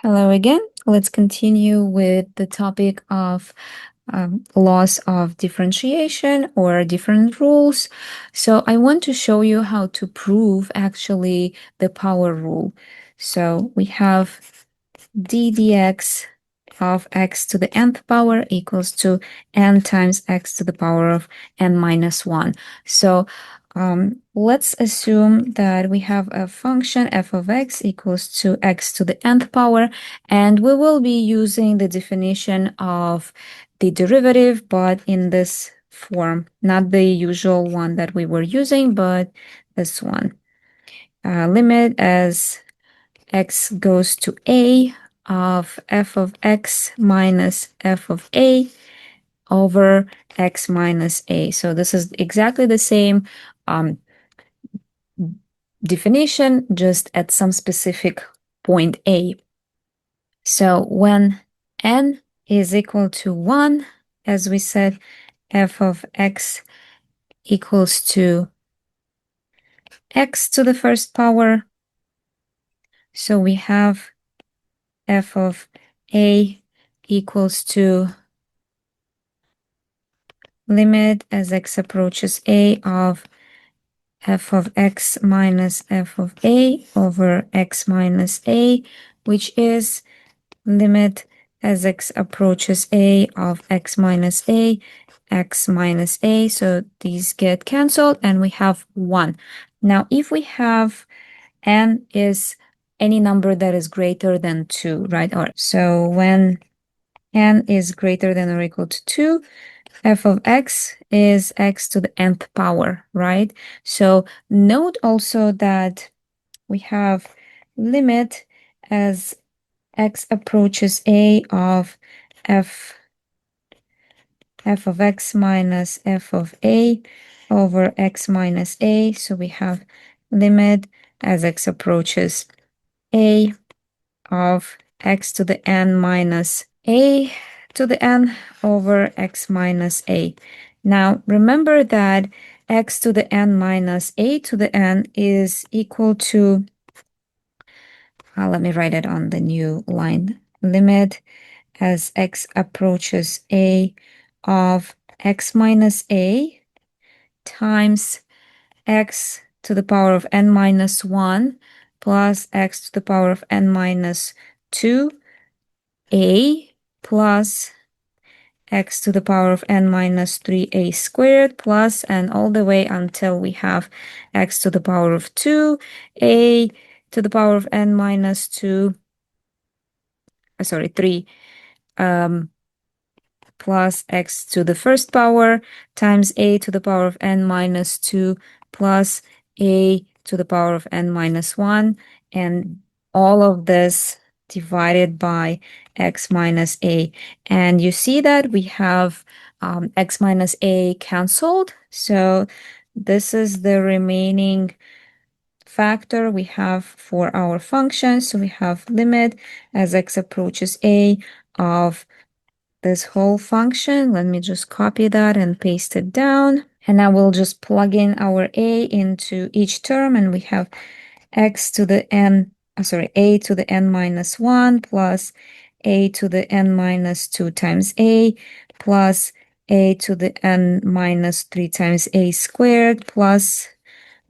Hello again. Let's continue with the topic of laws of differentiation or different rules. So I want to show you how to prove actually the power rule. So we have d dx of x to the nth power equals to n times x to the power of n minus 1. So let's assume that we have a function f of x equals to x to the nth power, and we will be using the definition of the derivative, but in this form, not the usual one that we were using, but this one. Limit as x goes to a of f of x minus f of a over x minus a. So this is exactly the same definition, just at some specific point a. So when n is equal to 1, as we said, f of x equals to x to the first power. So we have f of a equals to limit as x approaches a of f of x minus f of a over x minus a, which is limit as x approaches a of x minus a, x minus a. So these get canceled and we have 1. Now, if we have n is any number that is greater than 2, right? So when n is greater than or equal to 2, f of x is x to the nth power, right? So note also that we have limit as x approaches a of f of x minus f of a over x minus a. So we have limit as x approaches a of x to the n minus a to the n over x minus a. Now remember that x to the n minus a to the n is equal to, let me write it on the new line, limit as x approaches a of x minus a times x to the power of n minus 1 plus x to the power of n minus 2 a plus x to the power of n minus 3a squared plus, and all the way until we have x to the power of 2 a to the power of n minus 2, 3, plus x to the first power times a to the power of n minus 2 plus a to the power of n minus 1, and all of this divided by x minus a. And you see that we have x minus a canceled. So this is the remaining factor we have for our function. So we have limit as x approaches a of this whole function. Let me just copy that and paste it down. And now we'll just plug in our a into each term, and we have x to the n, a to the n minus 1 plus a to the n minus 2 times a plus a to the n minus 3 times a squared plus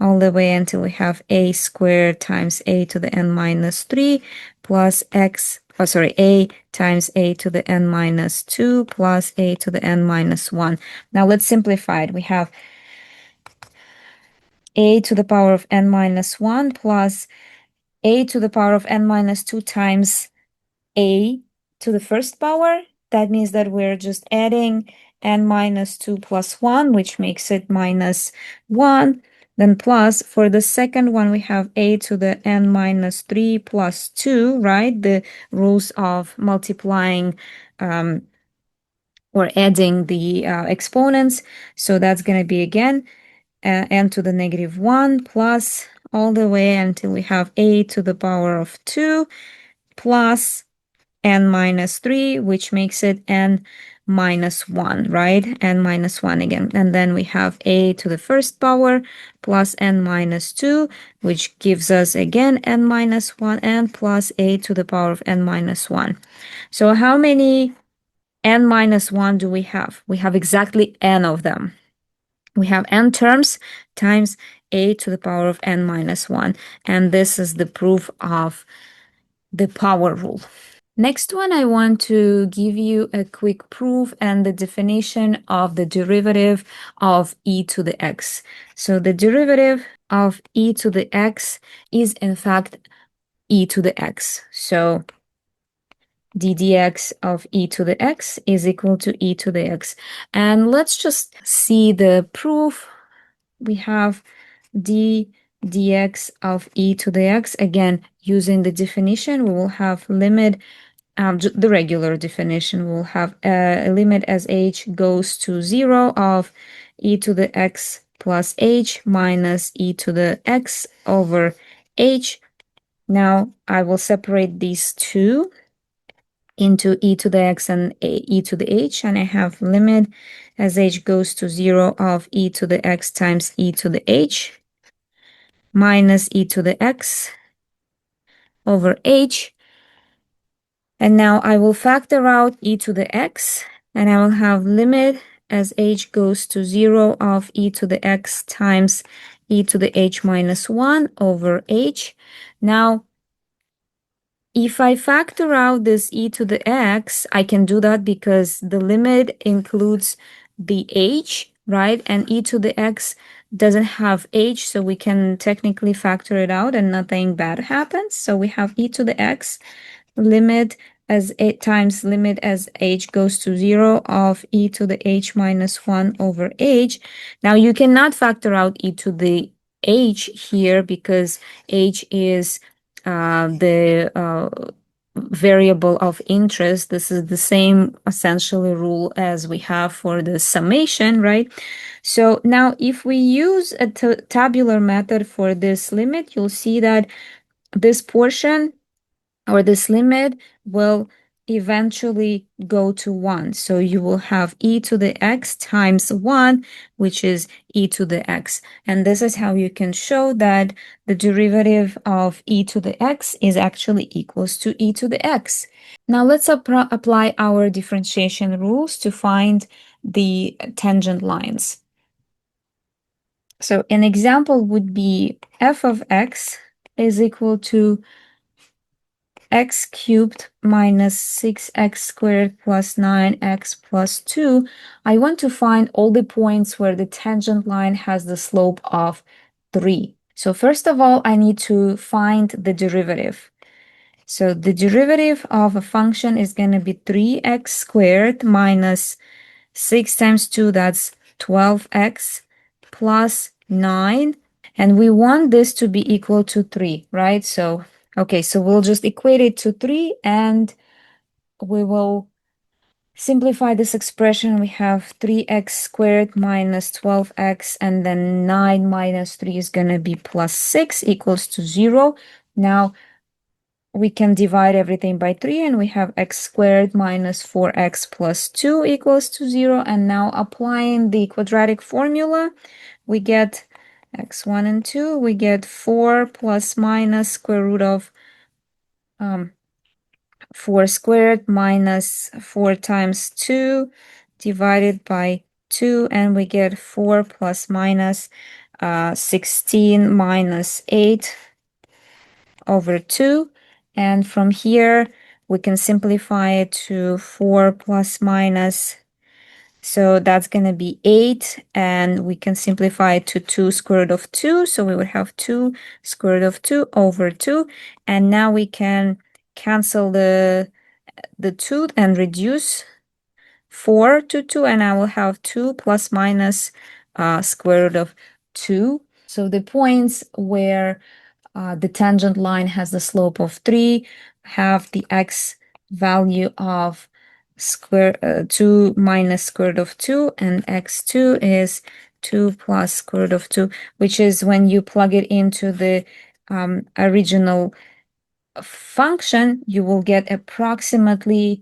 all the way until we have a squared times a to the n minus 3 plus a times a to the n minus 2 plus a to the n minus 1. Now let's simplify it. We have a to the power of n minus 1 plus a to the power of n minus 2 times a to the first power. That means that we're just adding n minus 2 plus 1, which makes it minus 1. Then plus, for the second one, we have a to the n minus 3 plus 2, right? The rules of multiplying or adding the exponents. So that's going to be, again, n to the negative 1 plus all the way until we have a to the power of 2 plus n minus 3, which makes it n minus 1, right? N minus 1 again. And then we have a to the first power plus n minus 2, which gives us again n minus 1 and plus a to the power of n minus 1. So how many n minus 1 do we have? We have exactly n of them. We have n terms times a to the power of n minus 1. And this is the proof of the power rule. Next one, I want to give you a quick proof and the definition of the derivative of e to the x. So the derivative of e to the x is in fact e to the x. So d dx of e to the x is equal to e to the x. And let's just see the proof. We have d dx of e to the x. Again, using the definition, we will have limit, the regular definition, will have a limit as h goes to 0 of e to the x plus h minus e to the x over h. Now I will separate these two into e to the x and e to the h, and I have limit as h goes to 0 of e to the x times e to the h minus e to the x over h. And now I will factor out e to the x, and I will have limit as h goes to 0 of e to the x times e to the h minus 1 over h. Now, if I factor out this e to the x, I can do that because the limit includes the h, right? And e to the x doesn't have h, so we can technically factor it out and nothing bad happens. So we have e to the x limit as 8 times limit as h goes to 0 of e to the h minus 1 over h. Now you cannot factor out e to the h here because h is the variable of interest. This is the same essentially rule as we have for the summation, right? So now if we use a tabular method for this limit, you'll see that this portion or this limit will eventually go to 1. So you will have e to the x times 1, which is e to the x. And this is how you can show that the derivative of e to the x is actually equals to e to the x. Now let's apply our differentiation rules to find the tangent lines. So an example would be f of x is equal to x cubed minus 6x squared plus 9x plus 2, I want to find all the points where the tangent line has the slope of 3. So first of all, I need to find the derivative. So the derivative of a function is going to be 3x squared minus 6 times 2, that's 12x plus 9. And we want this to be equal to 3, right? So, okay, so we'll just equate it to 3 and we will simplify this expression. We have 3x squared minus 12x, and then 9 minus 3 is going to be plus 6 equals to 0. Now, we can divide everything by 3, and we have x squared minus 4x plus 2 equals to 0. And now applying the quadratic formula, we get x1 and 2, we get 4 plus minus square root of 4 squared minus 4 times 2 divided by 2, and we get 4 plus minus 16 minus 8 over 2. And from here, we can simplify it to 4 plus minus, so that's going to be 8, and we can simplify it to 2 square root of 2, so we would have 2 square root of 2 over 2, and now we can cancel the 2 and reduce 4 to 2, and I will have 2 plus minus square root of 2. So the points where the tangent line has the slope of 3 have the x value of 2 minus square root of 2, and x2 is 2 plus square root of 2, which is when you plug it into the original function, you will get approximately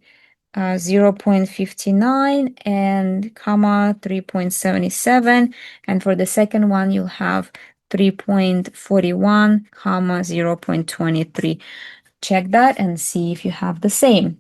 0.59 and comma 3.77, and for the second one you'll have 3.41 comma 0.23. Check that and see if you have the same.